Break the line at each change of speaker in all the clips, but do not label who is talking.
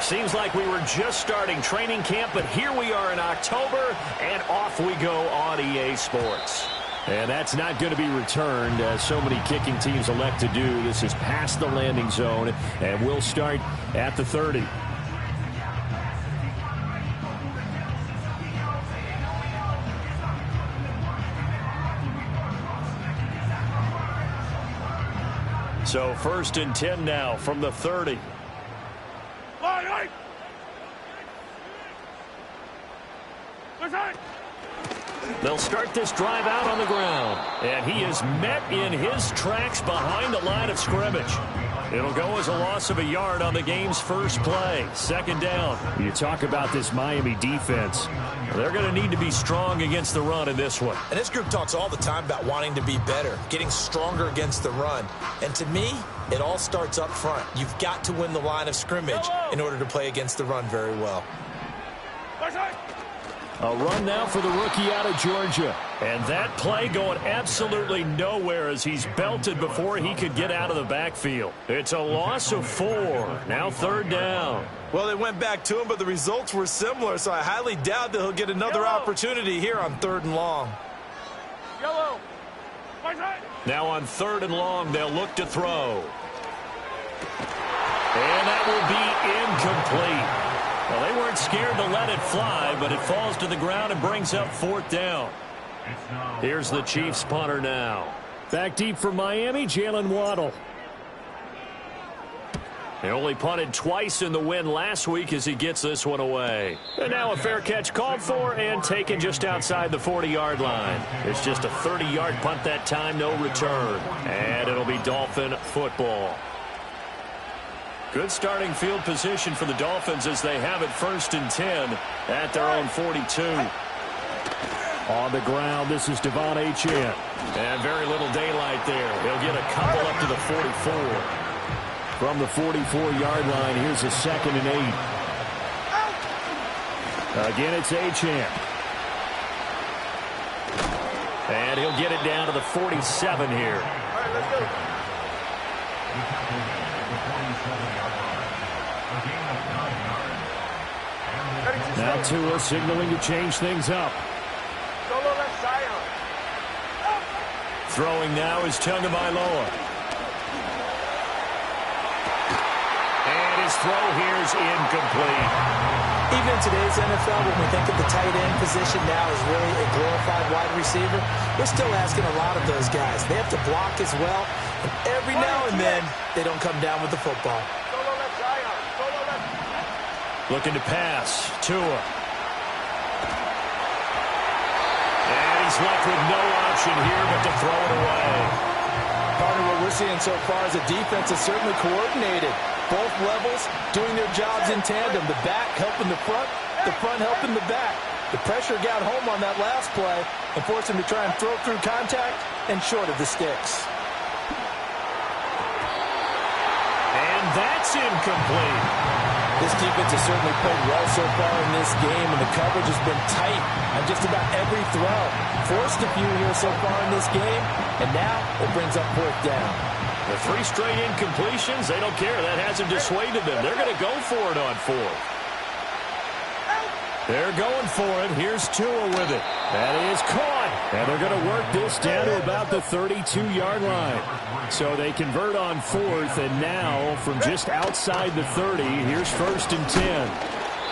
Seems like we were just starting training camp, but here we are in October, and off we go on EA Sports. And that's not going to be returned, as so many kicking teams elect to do. This is past the landing zone, and we'll start at the 30. So 1st and 10 now from the 30. They'll start this drive out on the ground. And he is met in his tracks behind the line of scrimmage. It'll go as a loss of a yard on the game's first play. 2nd down. You talk about this Miami defense. They're going to need to be strong against the run in this one.
And this group talks all the time about wanting to be better, getting stronger against the run. And to me, it all starts up front. You've got to win the line of scrimmage in order to play against the run very well.
A run now for the rookie out of Georgia. And that play going absolutely nowhere as he's belted before he could get out of the backfield. It's a loss of 4. Now 3rd down.
Well, they went back to him, but the results were similar, so I highly doubt that he'll get another opportunity here on 3rd and long.
Now on 3rd and long, they'll look to throw. And that will be incomplete. Well, they weren't scared to let it fly, but it falls to the ground and brings up 4th down. Here's the Chiefs punter now. Back deep for Miami, Jalen Waddle. He only punted twice in the win last week as he gets this one away. And now a fair catch called for and taken just outside the 40-yard line. It's just a 30-yard punt that time, no return. And it'll be Dolphin football. Good starting field position for the Dolphins as they have it 1st and 10 at their own 42. On the ground, this is Devon Achane. And very little daylight there. He'll get a couple up to the 44. From the 44-yard line, here's a 2nd and 8. Again, it's Achane. And he'll get it down to the 47 here. Now Tua signaling to change things up. Throwing now is Tagovailoa. And his throw here is incomplete.
Even in today's NFL, when we think of the tight end position now as really a glorified wide receiver, we're still asking a lot of those guys. They have to block as well, and every now and then, they don't come down with the football.
Looking to pass. Tua. And he's left with no option here but to throw it away.
Partner, what we're seeing so far is a defense that's certainly coordinated. Both levels doing their jobs in tandem. The back helping the front helping the back. The pressure got home on that last play and forced him to try and throw through contact and short of the sticks.
And that's incomplete.
This defense has certainly played well so far in this game, and the coverage has been tight on just about every throw. Forced a few here so far in this game, and now it brings up 4th down.
The 3 straight incompletions, they don't care. That hasn't dissuaded them. They're going to go for it on 4th. They're going for it. Here's Tua with it. That is caught. And they're going to work this down to about the 32-yard line. So they convert on 4th, and now from just outside the 30, here's 1st and 10.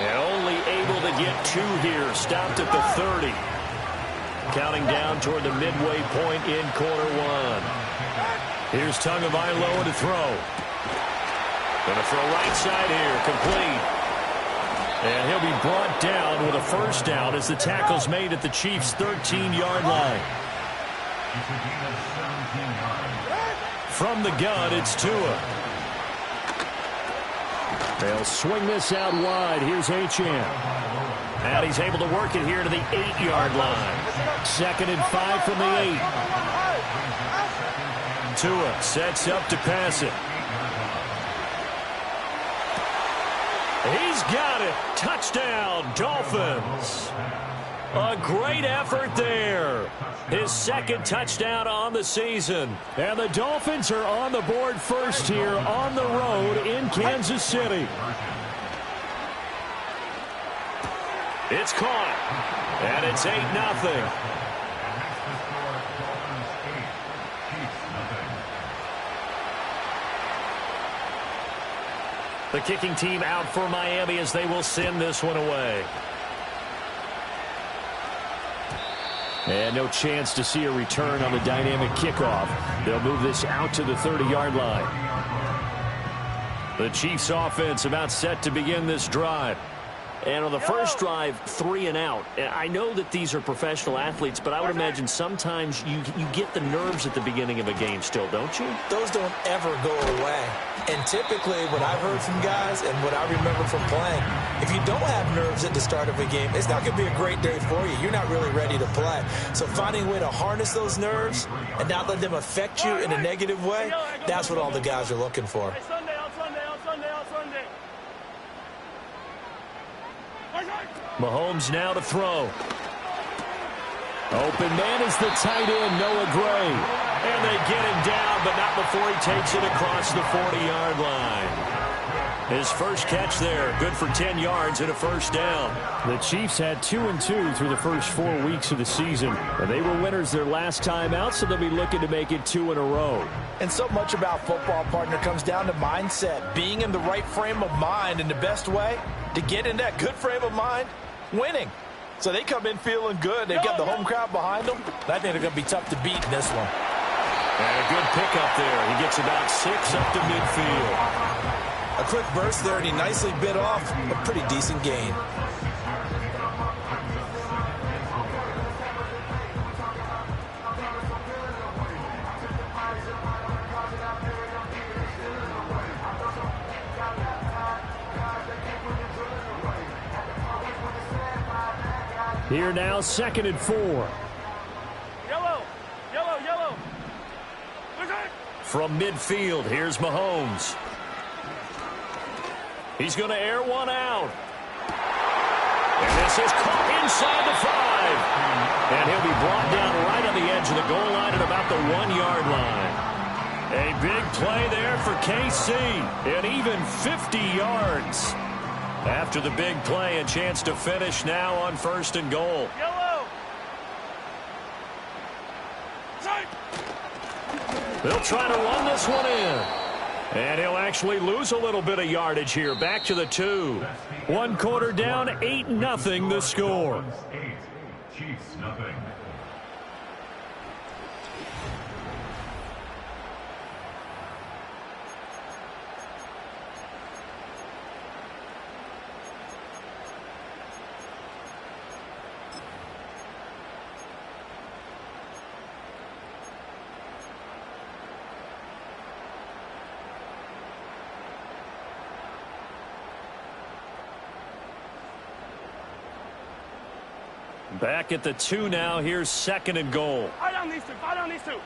And only able to get 2 here. Stopped at the 30. Counting down toward the midway point in quarter 1. Here's Tagovailoa to throw. Going to throw right side here. Complete. And he'll be brought down with a 1st down as the tackle's made at the Chiefs' 13-yard line. From the gun, it's Tua. They'll swing this out wide. Here's Achane. And he's able to work it here to the 8-yard line. 2nd and 5 from the 8. Tua sets up to pass it. He's got it. Touchdown, Dolphins. A great effort there. His 2nd touchdown on the season. And the Dolphins are on the board first here on the road in Kansas City. It's caught. And it's 8-0. The kicking team out for Miami as they will send this one away. And no chance to see a return on the dynamic kickoff. They'll move this out to the 30-yard line. The Chiefs offense about set to begin this drive. And on the first drive, 3 and out. I know that these are professional athletes, but I would imagine sometimes you get the nerves at the beginning of a game still, don't you?
Those don't ever go away. And typically what I've heard from guys and what I remember from playing, if you don't have nerves at the start of a game, it's not going to be a great day for you. You're not really ready to play. So finding a way to harness those nerves and not let them affect you in a negative way, that's what all the guys are looking for.
Mahomes now to throw. Open man is the tight end, Noah Gray. And they get him down, but not before he takes it across the 40-yard line. His first catch there, good for 10 yards and a first down. The Chiefs had 2-2 through the first 4 weeks of the season. And they were winners their last time out, so they'll be looking to make it 2 in a row.
And so much about football, partner, comes down to mindset. Being in the right frame of mind, and the best way to get in that good frame of mind, winning. So they come in feeling good. They've got the home crowd behind them. I think they're going to be tough to beat in this one.
And a good pickup there. He gets about 6 up to midfield.
A quick burst there, and he nicely bit off a pretty decent gain.
Here now, 2nd and 4.
Yellow.
From midfield, here's Mahomes. He's going to air one out. And this is caught inside the 5. And he'll be brought down right on the edge of the goal line at about the 1-yard line. A big play there for KC. And even 50 yards. After the big play, a chance to finish now on 1st and goal.
Yellow.
They'll try to run this one in. And he'll actually lose a little bit of yardage here. Back to the 2. 1 quarter down, 8-0 the score.
Chiefs nothing.
Back at the 2 now. Here's 2nd and goal.
Fight down these two.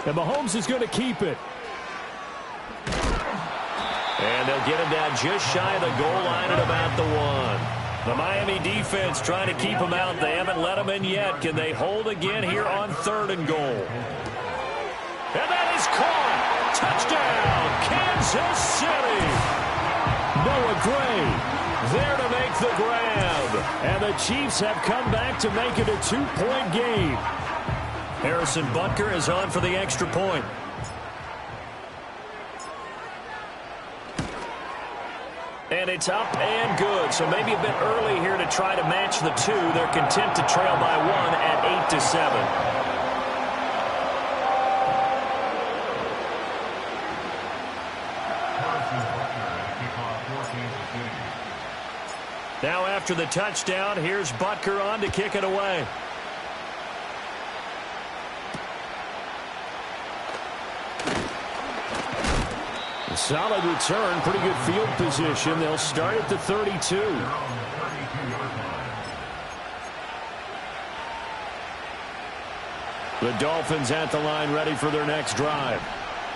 And Mahomes is going to keep it. And they'll get him down just shy of the goal line at about the 1. The Miami defense trying to keep him out. They haven't let him in yet. Can they hold again here on 3rd and goal? And that is caught. Touchdown, Kansas City. Noah Gray there to make the grab. And the Chiefs have come back to make it a 2-point game. Harrison Butker is on for the extra point. And it's up and good. So maybe a bit early here to try to match the 2. They're content to trail by 1 at 8-7. Now after the touchdown, here's Butker on to kick it away. A solid return, pretty good field position. They'll start at the 32. The Dolphins at the line ready for their next drive.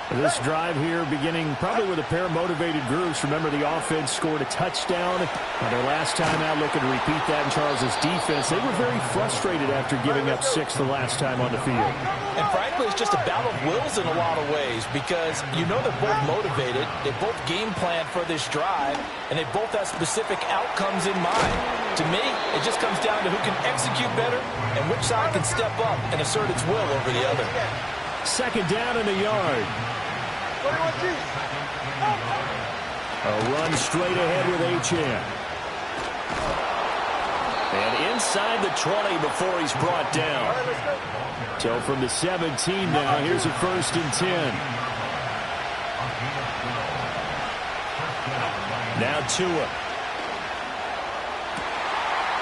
This drive here beginning probably with a pair of motivated groups. Remember, the offense scored a touchdown on their last time out, looking to repeat that in Charles's defense. They were very frustrated after giving up 6 the last time on the field.
And frankly, it's just a battle of wills in a lot of ways because you know they're both motivated. They both game plan for this drive, and they both have specific outcomes in mind. To me, it just comes down to who can execute better and which side can step up and assert its will over the other.
Second down in the yard. A run straight ahead with Achane. And inside the 20 before he's brought down. So from the 17 now, here's a 1st and 10. Now Tua.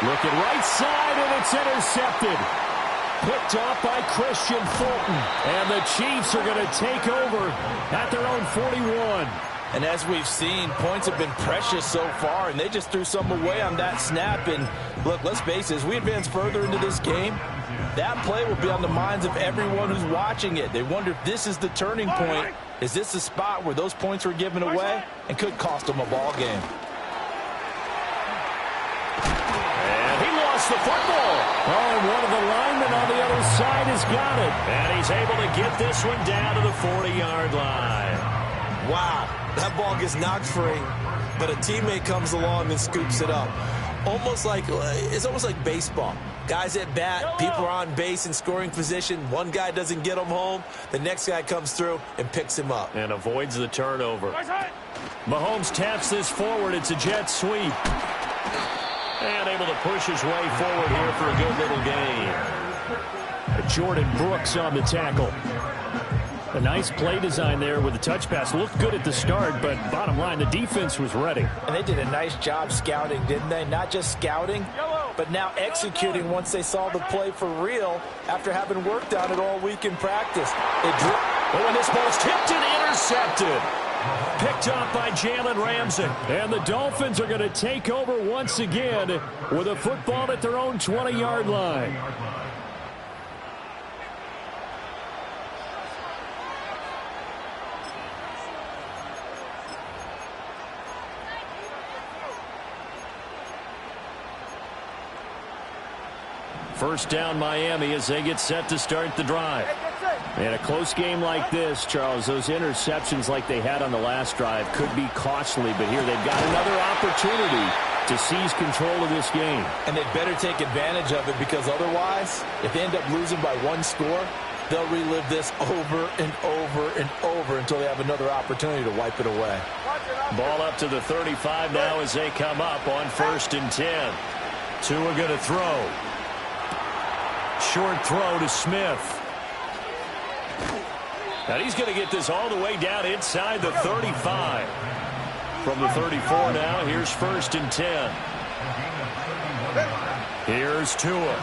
Looking right side, and it's intercepted. Picked off by Christian Fulton. And the Chiefs are going to take over at their own 41.
And as we've seen, points have been precious so far, and they just threw some away on that snap. And look, let's face it, as we advance further into this game, that play will be on the minds of everyone who's watching it. They wonder if this is the turning point. Is this the spot where those points were given away and could cost them a ball game?
And he lost the football. Oh, and one of the linemen on the other side has got it. And he's able to get this one down to the 40-yard line.
Wow, that ball gets knocked free, but a teammate comes along and scoops it up. It's almost like baseball. Guys at bat, people are on base in scoring position. One guy doesn't get him home. The next guy comes through and picks him up.
And avoids the turnover. Mahomes taps this forward. It's a jet sweep. And able to push his way forward here for a good little gain. Jordan Brooks on the tackle. A nice play design there with the touch pass. Looked good at the start, but bottom line, the defense was ready.
And they did a nice job scouting, didn't they? Not just scouting, but now executing once they saw the play for real after having worked on it all week in practice.
And this ball's tipped and intercepted. Picked off by Jalen Ramsey. And the Dolphins are going to take over once again with a football at their own 20-yard line. First down, Miami, as they get set to start the drive. In a close game like this, Charles, those interceptions like they had on the last drive could be costly, but here they've got another opportunity to seize control of this game.
And they'd better take advantage of it, because otherwise, if they end up losing by one score, they'll relive this over and over and over until they have another opportunity to wipe it away.
Ball up to the 35 now as they come up on 1st and 10. Tua going to throw. Short throw to Smith. And he's going to get this all the way down inside the 35. From the 34 now, here's 1st and 10. Here's Tua.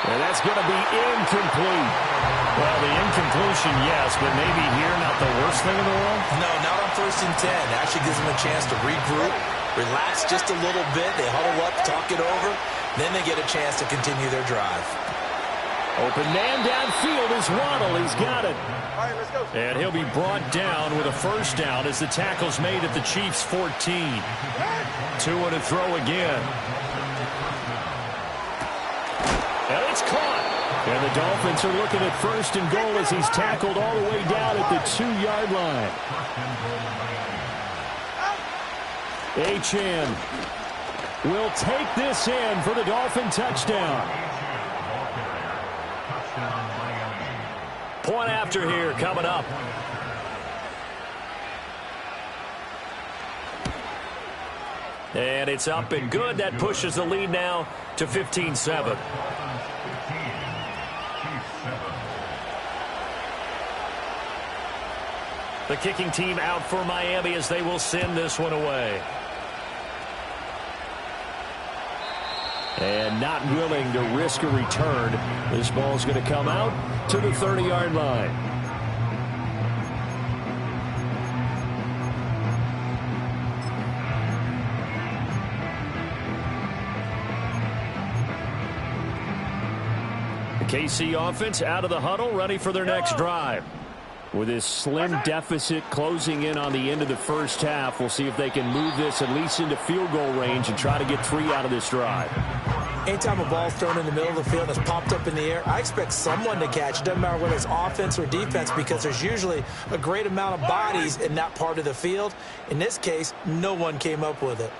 And that's going to be incomplete. Well, the incompletion, yes, but maybe here not the worst thing in the world?
No, not on 1st and 10. Actually gives them a chance to regroup, relax just a little bit. They huddle up, talk it over. Then they get a chance to continue their drive.
Open man downfield is Waddle. He's got it.
All right, let's go.
And he'll be brought down with a first down as the tackle's made at the Chiefs' 14. Tua to throw again. And it's caught. And the Dolphins are looking at 1st and goal as he's tackled all the way down at the 2-yard line. Achane will take this in for the Dolphin touchdown. Point after here coming up. And it's up and good. That pushes the lead now to 15-7. The kicking team out for Miami as they will send this one away. And not willing to risk a return. This ball's going to come out to the 30-yard line. KC offense out of the huddle, ready for their next drive. With this slim deficit closing in on the end of the first half, we'll see if they can move this at least into field goal range and try to get 3 out of this drive.
Anytime a ball's thrown in the middle of the field and it's popped up in the air, I expect someone to catch. It doesn't matter whether it's offense or defense, because there's usually a great amount of bodies in that part of the field. In this case, no one came up with it.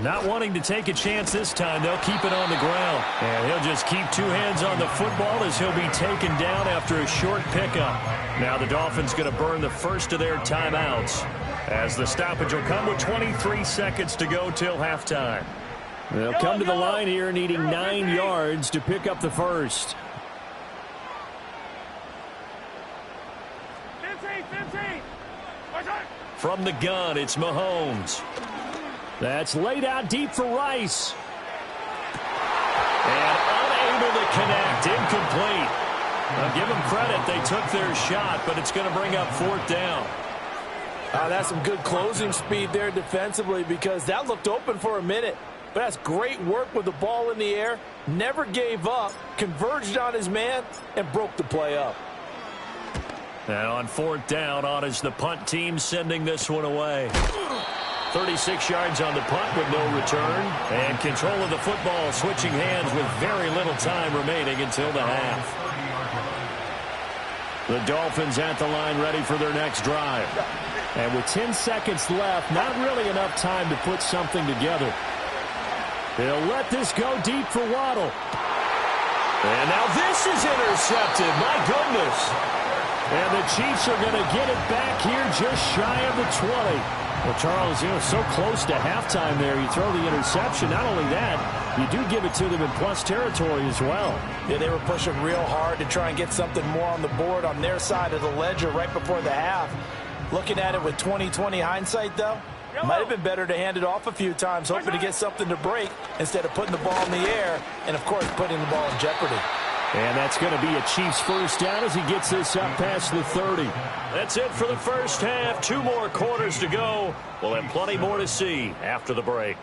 Not wanting to take a chance this time, they'll keep it on the ground. And he'll just keep 2 hands on the football as he'll be taken down after a short pickup. Now the Dolphins going to burn the first of their timeouts, as the stoppage will come with 23 seconds to go till halftime. They'll come to the line here needing 9 yards to pick up the first.
15.
From the gun, it's Mahomes. That's laid out deep for Rice. And unable to connect, incomplete. I'll give them credit, they took their shot, but it's going to bring up 4th down.
That's some good closing speed there defensively, because that looked open for a minute. But that's great work with the ball in the air. Never gave up, converged on his man, and broke the play up.
And on 4th down, on is the punt team sending this one away. 36 yards on the punt with no return. And control of the football switching hands with very little time remaining until the half. The Dolphins at the line ready for their next drive. And with 10 seconds left, not really enough time to put something together. They'll let this go deep for Waddle. And now this is intercepted. My goodness. And the Chiefs are going to get it back here just shy of the 20. Well, Charles, so close to halftime there. You throw the interception. Not only that, you do give it to them in plus territory as well.
Yeah, they were pushing real hard to try and get something more on the board on their side of the ledger right before the half. Looking at it with 20/20 hindsight, though, might have been better to hand it off a few times, hoping to get something to break instead of putting the ball in the air and, of course, putting the ball in jeopardy.
And that's going to be a Chiefs first down as he gets this up past the 30. That's it for the first half. 2 more quarters to go. We'll have plenty more to see after the break.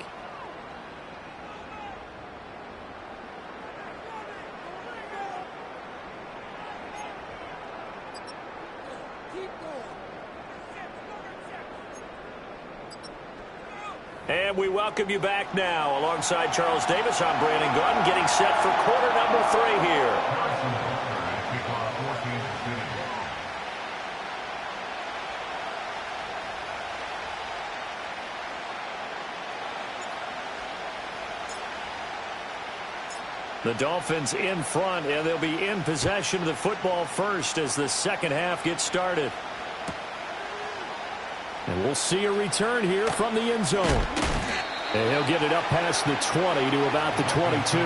And we welcome you back now. Alongside Charles Davis, I'm Brandon Gordon, getting set for quarter number 3 here. The Dolphins in front, and they'll be in possession of the football first as the second half gets started. And we'll see a return here from the end zone. And he'll get it up past the 20 to about the 22.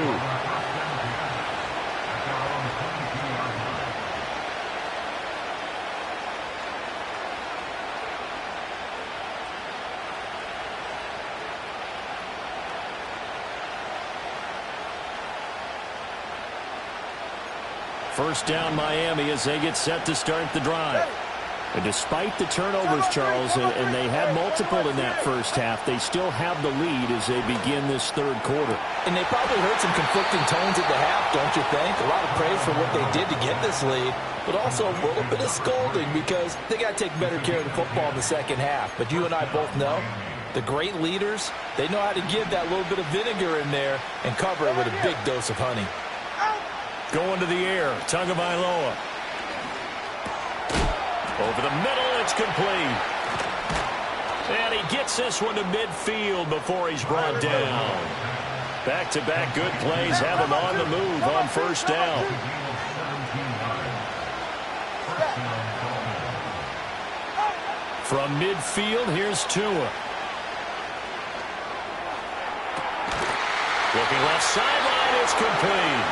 First down Miami as they get set to start the drive. And despite the turnovers, Charles, and they had multiple in that first half, they still have the lead as they begin this third quarter.
And they probably heard some conflicting tones at the half, don't you think? A lot of praise for what they did to get this lead, but also a little bit of scolding because they got to take better care of the football in the second half. But you and I both know the great leaders, they know how to give that little bit of vinegar in there and cover it with a big dose of honey.
Going to the air, Tagovailoa. Over the middle, it's complete. And he gets this one to midfield before he's brought down. Back-to-back good plays have him on the move on first down. From midfield, here's Tua. Looking left sideline, it's complete.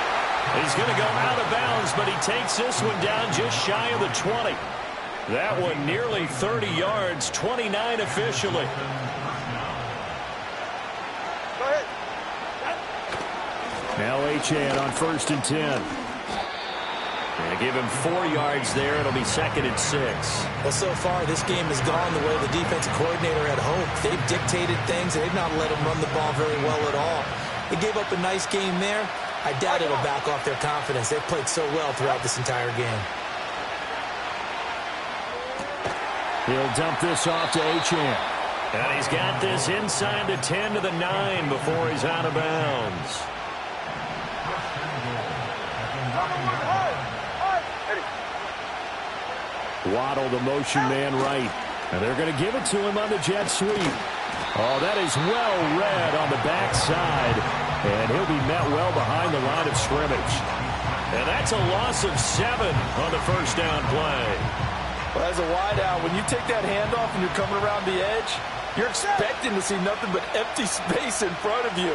He's going to go out of bounds, but he takes this one down just shy of the 20. That one nearly 30 yards, 29 officially.
Go ahead.
Now Achane on 1st and 10. They give him 4 yards there. It'll be 2nd and 6.
Well, so far, this game has gone the way the defensive coordinator had hoped. They've dictated things. They've not let him run the ball very well at all. They gave up a nice game there. I doubt it'll back off their confidence. They've played so well throughout this entire game.
He'll dump this off to Achane. And he's got this inside the 10 to the 9 before he's out of bounds. Waddle, the motion man right. And they're going to give it to him on the jet sweep. Oh, that is well read on the backside. And he'll be met well behind the line of scrimmage. And that's a loss of 7 on the first down play.
Well, as a wideout, when you take that handoff and you're coming around the edge, you're expecting to see nothing but empty space in front of you.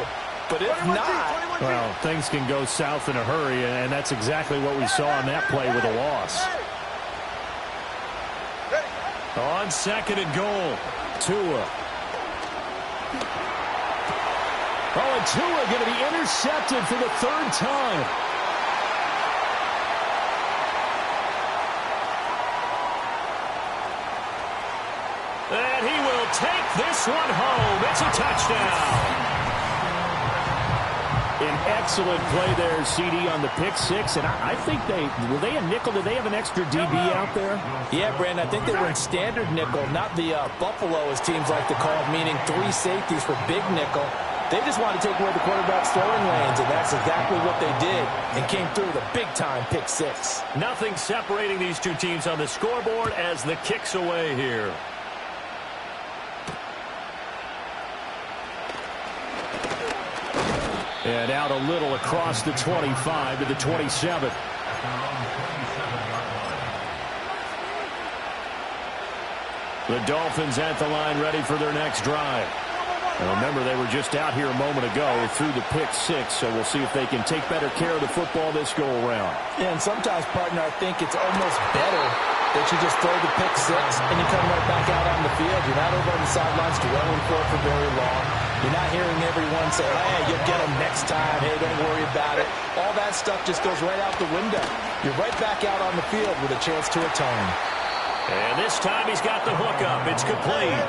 But if not,
well, things can go south in a hurry, and that's exactly what we saw on that play with a loss. On second and goal, Tua. Oh, and Tua going to be intercepted for the 3rd time. And he will take this one home. It's a touchdown. An excellent play there, CD, on the pick six. And I think were they a nickel? Did they have an extra DB out there?
Yeah, Brandon, I think they were in standard nickel, not the Buffalo, as teams like to call it, meaning 3 safeties for big nickel. They just wanted to take away the quarterback's throwing lanes, and that's exactly what they did, and came through with a big-time pick six.
Nothing separating these two teams on the scoreboard as the kick's away here. And out a little across the 25 to the 27. The Dolphins at the line ready for their next drive. And remember, they were just out here a moment ago through the pick six, so we'll see if they can take better care of the football this go-around.
Yeah, and sometimes, partner, I think it's almost better that you just throw the pick six and you come right back out on the field. You're not over on the sidelines dwelling for it for very long. You're not hearing everyone say, hey, you'll get them next time. Hey, don't worry about it. All that stuff just goes right out the window. You're right back out on the field with a chance to atone.
And this time he's got the hook up. It's complete.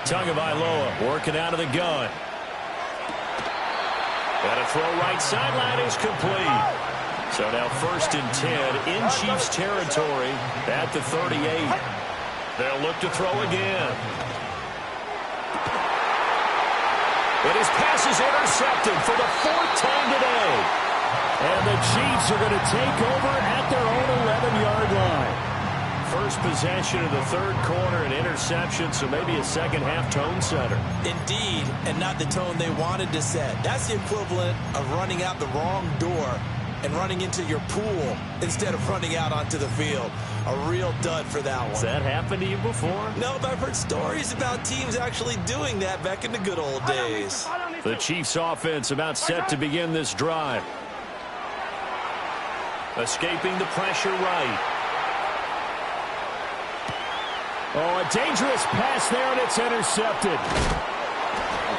Tagovailoa working out of the gun. And a throw right sideline is complete. So now 1st and 10 in Chiefs territory at the 38. They'll look to throw again. And his pass is intercepted for the 4th time today. And the Chiefs are going to take over at their own 11-yard line. First possession of the 3rd quarter, an interception, so maybe a second-half tone setter.
Indeed, and not the tone they wanted to set. That's the equivalent of running out the wrong door and running into your pool instead of running out onto the field. A real dud for that one.
Has that happened to you before?
No, but I've heard stories about teams actually doing that back in the good old days.
The Chiefs offense about set to begin this drive. Escaping the pressure right. Oh, a dangerous pass there, and it's intercepted.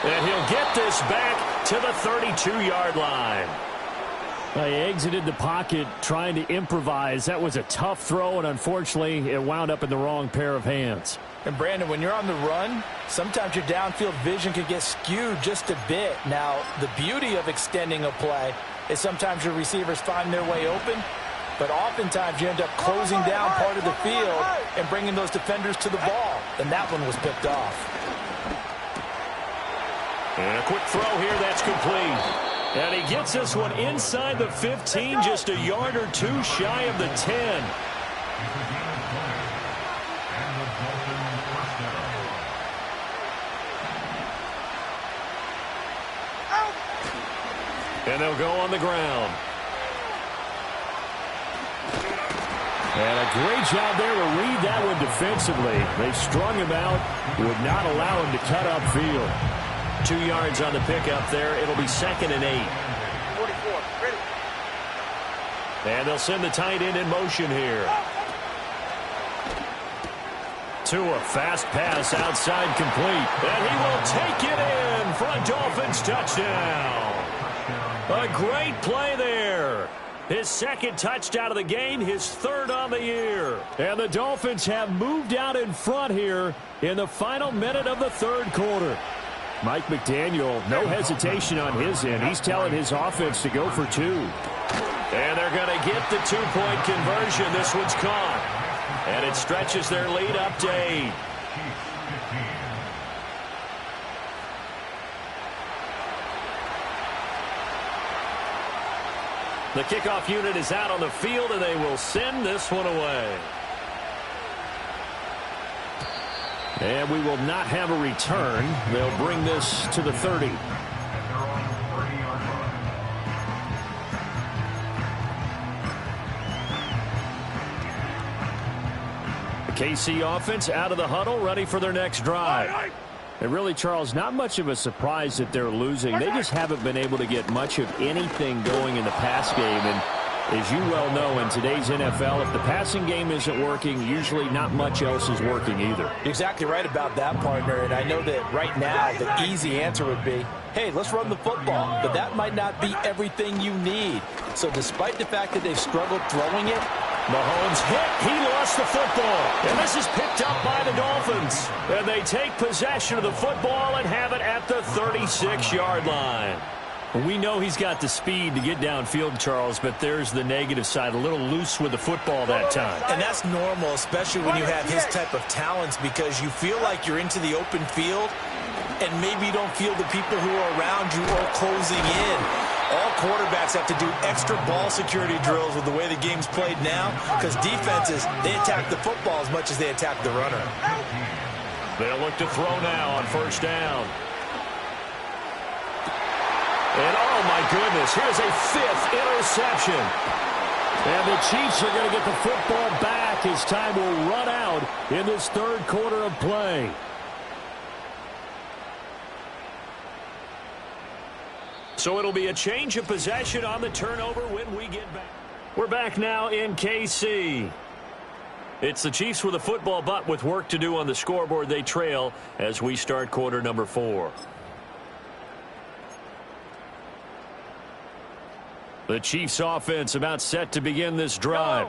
And he'll get this back to the 32-yard line. He exited the pocket trying to improvise. That was a tough throw, and unfortunately, it wound up in the wrong pair of hands.
And, Brandon, when you're on the run, sometimes your downfield vision can get skewed just a bit. Now, the beauty of extending a play is sometimes your receivers find their way open, but oftentimes you end up closing down part of the field and bringing those defenders to the ball. And that one was picked off.
And a quick throw here, that's complete. And he gets this one inside the 15, just a yard or two shy of the 10. And they'll go on the ground. And a great job there to read that one defensively. They strung him out, would not allow him to cut upfield. 2 yards on the pickup there. It'll be 2nd and 8.
44, ready.
And they'll send the tight end in motion here. Tua, fast pass outside complete. And he will take it in for a Dolphins touchdown. A great play there. His second touchdown of the game, his third on the year. And the Dolphins have moved out in front here in the final minute of the third quarter. Mike McDaniel, no hesitation on his end. He's telling his offense to go for two. And they're going to get the two-point conversion. This one's caught. And it stretches their lead up to 8. The kickoff unit is out on the field, and they will send this one away. And we will not have a return. They'll bring this to the 30. The KC offense out of the huddle, ready for their next drive. And really, Charles, not much of a surprise that they're losing. They just haven't been able to get much of anything going in the pass game. And as you well know, in today's NFL, if the passing game isn't working, usually not much else is working either.
You're exactly right about that, partner. And I know that right now the easy answer would be, hey, let's run the football. But that might not be everything you need. So despite the fact that they've struggled throwing it,
Mahomes hit. He lost the football. And this is picked up by the Dolphins. And they take possession of the football and have it at the 36-yard line. We know he's got the speed to get downfield, Charles, but there's the negative side. A little loose with the football that time.
And that's normal, especially when you have his type of talents, because you feel like you're into the open field and maybe you don't feel the people who are around you or closing in. All quarterbacks have to do extra ball security drills with the way the game's played now, because defenses, they attack the football as much as they attack the runner.
They'll look to throw now on first down. And, oh, my goodness, here's a 5th interception. And the Chiefs are going to get the football back as time will run out in this third quarter of play. So it'll be a change of possession on the turnover when we get back. We're back now in KC. It's the Chiefs with a football, but with work to do on the scoreboard, they trail as we start quarter number 4. The Chiefs offense about set to begin this drive.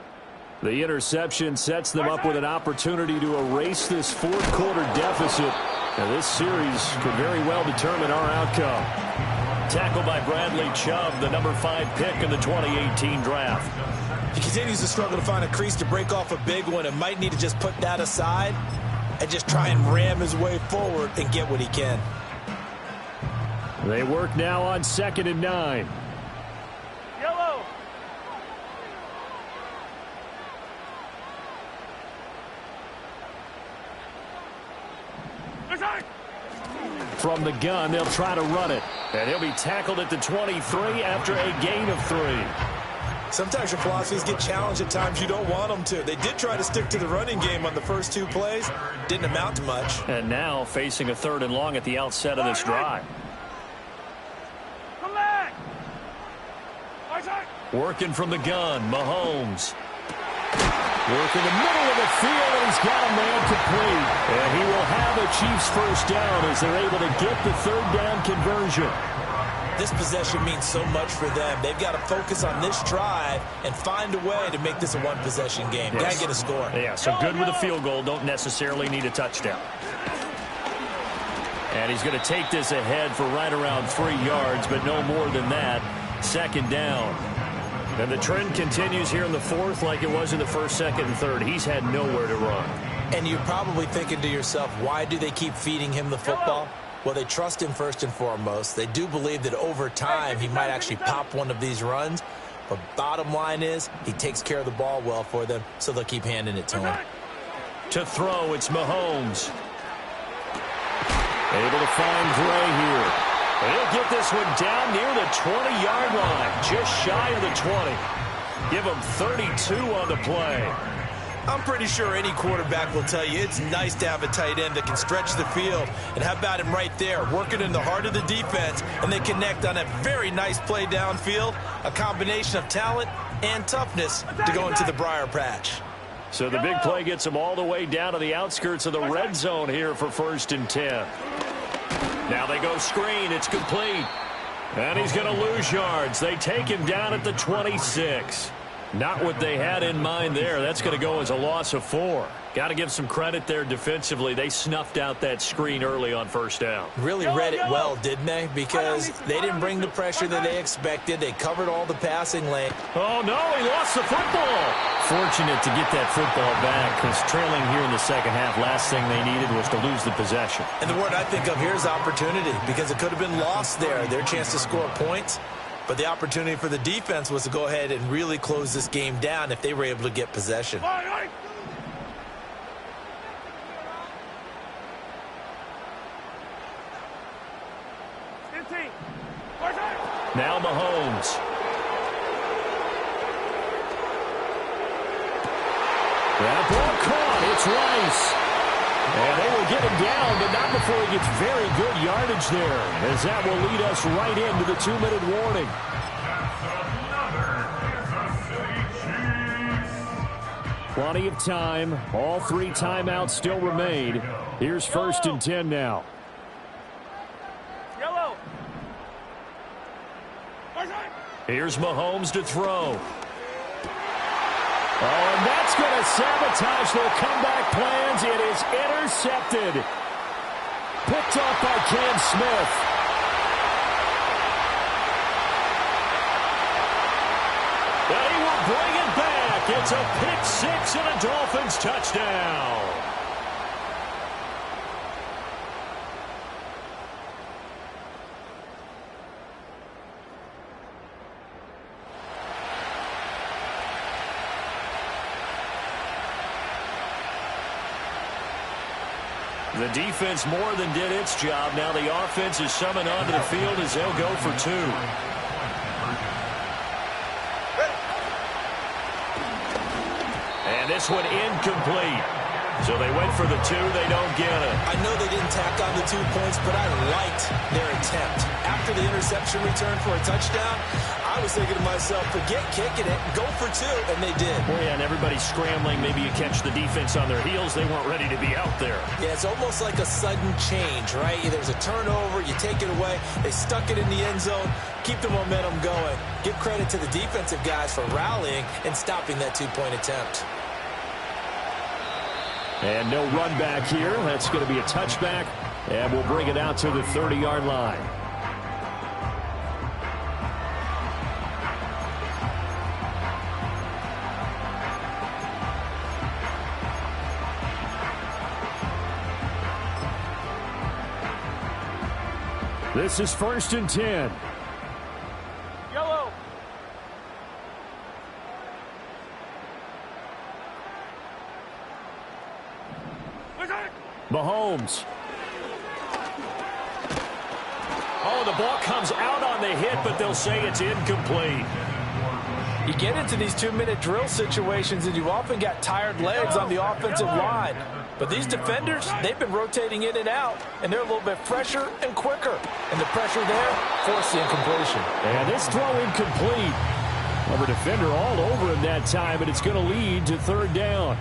The interception sets them up with an opportunity to erase this fourth quarter deficit. Now this series could very well determine our outcome. Tackled by Bradley Chubb, the number 5 pick in the 2018 draft.
He continues to struggle to find a crease to break off a big one and might need to just put that aside and just try and ram his way forward and get what he can.
They work now on 2nd and 9.
Yellow.
From the gun, they'll try to run it. And he'll be tackled at the 23 after a gain of 3.
Sometimes your philosophies get challenged at times you don't want them to. They did try to stick to the running game on the first 2 plays. Didn't amount to much.
And now facing a 3rd and long at the outset of this drive. Working from the gun, Mahomes. Work in the middle of the field, and he's got a man complete. And he will have a Chiefs first down as they're able to get the 3rd down conversion.
This possession means so much for them. They've got to focus on this drive and find a way to make this a one-possession game.
Yes.
Got to get a score.
Yeah, so good with a field goal. Don't necessarily need a touchdown. And he's going to take this ahead for right around 3 yards, but no more than that. 2nd down. And the trend continues here in the 4th like it was in the 1st, 2nd, and 3rd. He's had nowhere to run.
And you're probably thinking to yourself, why do they keep feeding him the football? Well, they trust him first and foremost. They do believe that over time he might actually pop one of these runs. But bottom line is he takes care of the ball well for them, so they'll keep handing it to him.
To throw, it's Mahomes. Able to find Gray here. He'll get this one down near the 20-yard line, just shy of the 20. Give him 32 on the play.
I'm pretty sure any quarterback will tell you it's nice to have a tight end that can stretch the field. And how about him right there, working in the heart of the defense, and they connect on a very nice play downfield, a combination of talent and toughness to go into the briar patch.
So the big play gets him all the way down to the outskirts of the red zone here for 1st and 10. Now they go screen. It's complete. And he's going to lose yards. They take him down at the 26. Not what they had in mind there. That's going to go as a loss of 4. Got to give some credit there defensively. They snuffed out that screen early on first down.
Really read it well, didn't they? Because they didn't bring the pressure that they expected. They covered all the passing lane.
Oh, no, he lost the football. Fortunate to get that football back because trailing here in the second half, last thing they needed was to lose the possession.
And the word I think of here is opportunity because it could have been lost there. Their chance to score points. But the opportunity for the defense was to go ahead and really close this game down if they were able to get possession.
Now Mahomes. That ball caught. It's Rice. And they will get him down, but not before he gets very good yardage there, as that will lead us right into the 2-minute warning. Plenty of time. All 3 timeouts still remain. Here's 1st and 10 now.
Yellow.
Here's Mahomes to throw. Oh, and that's going to sabotage their comeback plans. It is intercepted. Picked off by Cam Smith. And he will bring it back. It's a pick-6 and a Dolphins touchdown. The defense more than did its job. Now the offense is summoned onto the field as they'll go for 2. And this one incomplete. So they went for the 2. They don't get it.
I know they didn't tack on the 2 points, but I liked their attempt. After the interception return for a touchdown, I was thinking to myself, forget kicking it, go for 2, and they did.
Well, yeah, and everybody's scrambling. Maybe you catch the defense on their heels. They weren't ready to be out there.
Yeah, it's almost like a sudden change, right? There's a turnover, you take it away, they stuck it in the end zone, keep the momentum going. Give credit to the defensive guys for rallying and stopping that 2-point attempt.
And no run back here. That's going to be a touchback, and we'll bring it out to the 30-yard line. This is 1st and 10.
Yellow.
Mahomes. Oh, the ball comes out on the hit, but they'll say it's incomplete.
You get into these 2-minute drill situations, and you often got tired legs on the offensive line. But these defenders, they've been rotating in and out, and they're a little bit fresher and quicker. And the pressure there forced the incompletion.
And this throw incomplete. Well, the defender all over him that time, and it's going to lead to 3rd down.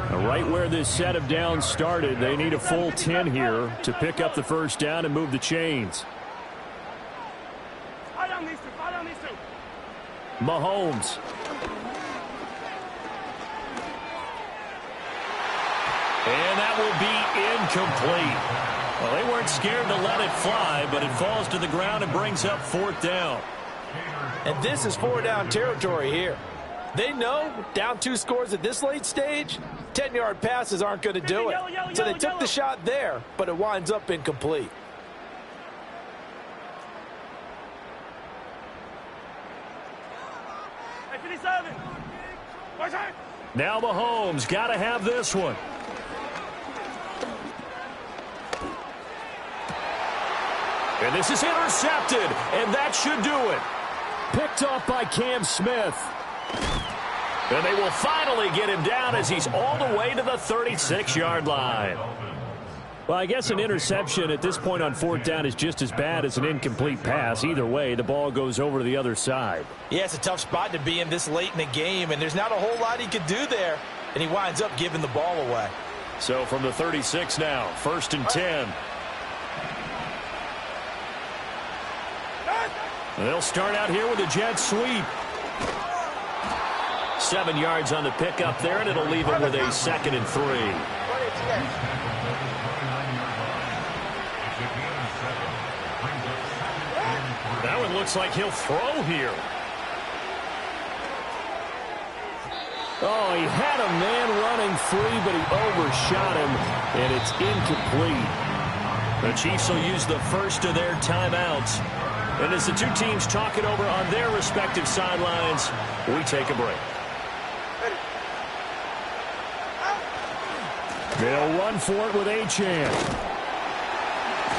Now, right where this set of downs started, they need a full 10 here to pick up the 1st down and move the chains. Mahomes. And that will be incomplete. Well, they weren't scared to let it fly, but it falls to the ground and brings up 4th down.
And this is 4-down territory here. They know down 2 scores at this late stage, 10-yard passes aren't going to do it. So they took the shot there, but it winds up incomplete.
Now Mahomes got to have this one. And this is intercepted, and that should do it. Picked off by Cam Smith. And they will finally get him down as he's all the way to the 36-yard line. Well, I guess an interception at this point on 4th down is just as bad as an incomplete pass. Either way, the ball goes over to the other side.
Yeah, it's a tough spot to be in this late in the game, and there's not a whole lot he could do there. And he winds up giving the ball away.
So from the 36 now, 1st and 10. They'll start out here with a jet sweep. 7 yards on the pickup there, and it'll leave it with a 2nd and 3. That one looks like he'll throw here. Oh, he had a man running free, but he overshot him, and it's incomplete. The Chiefs will use the first of their timeouts. And as the two teams talk it over on their respective sidelines, we take a break. They'll run for it with Achane.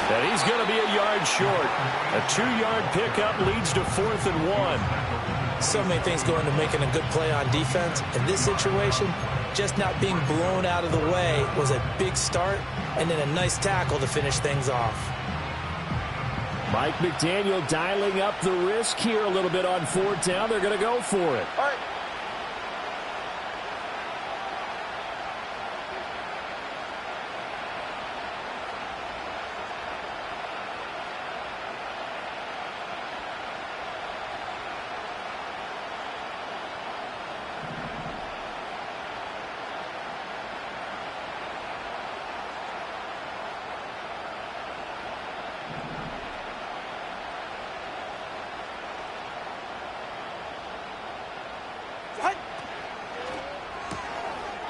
And he's going to be a yard short. A 2-yard pickup leads to 4th and 1.
So many things go into making a good play on defense. In this situation, just not being blown out of the way was a big start, and then a nice tackle to finish things off.
Mike McDaniel dialing up the risk here a little bit on 4th down. They're going to go for it.
All right.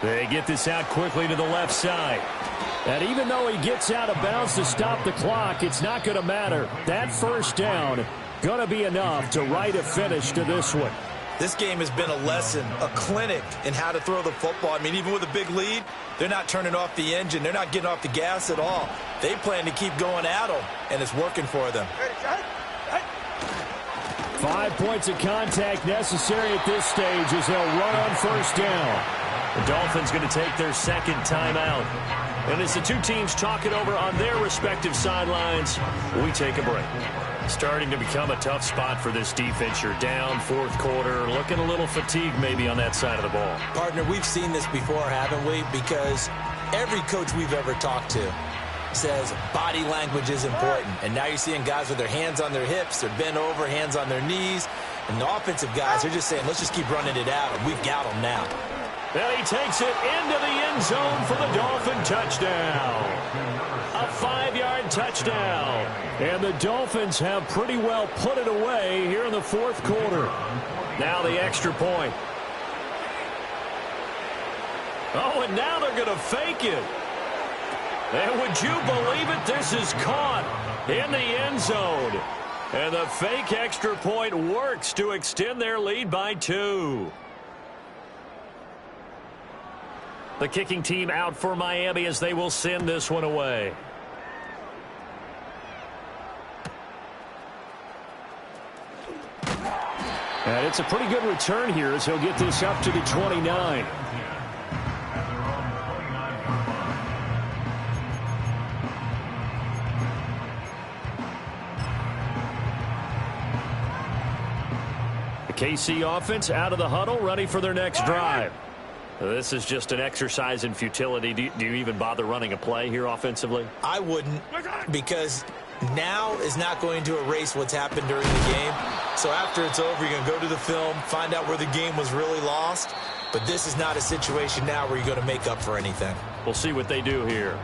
They get this out quickly to the left side. And even though he gets out of bounds to stop the clock, it's not going to matter. That 1st down going to be enough to write a finish to this one.
This game has been a lesson, a clinic in how to throw the football. I mean, even with a big lead, they're not turning off the engine. They're not getting off the gas at all. They plan to keep going at them, and it's working for them.
5 points of contact necessary at this stage as they'll run on 1st down. The Dolphins going to take their 2nd timeout. And as the two teams talk it over on their respective sidelines, we take a break. Starting to become a tough spot for this defense. You're down 4th quarter, looking a little fatigued maybe on that side of the ball.
Partner, we've seen this before, haven't we? Because every coach we've ever talked to says body language is important. And now you're seeing guys with their hands on their hips, they're bent over, hands on their knees. And the offensive guys are just saying, let's just keep running it out, and we've got them now.
And he takes it into the end zone for the Dolphin touchdown. A 5-yard touchdown. And the Dolphins have pretty well put it away here in the 4th quarter. Now the extra point. Oh, and now they're going to fake it. And would you believe it? This is caught in the end zone. And the fake extra point works to extend their lead by 2. The kicking team out for Miami as they will send this one away. And it's a pretty good return here as he'll get this up to the 29. The KC offense out of the huddle, ready for their next drive. This is just an exercise in futility. Do you even bother running a play here offensively?
I wouldn't, because now is not going to erase what's happened during the game. So after it's over, you're going to go to the film, find out where the game was really lost. But this is not a situation now where you're going to make up for anything.
We'll see what they do here.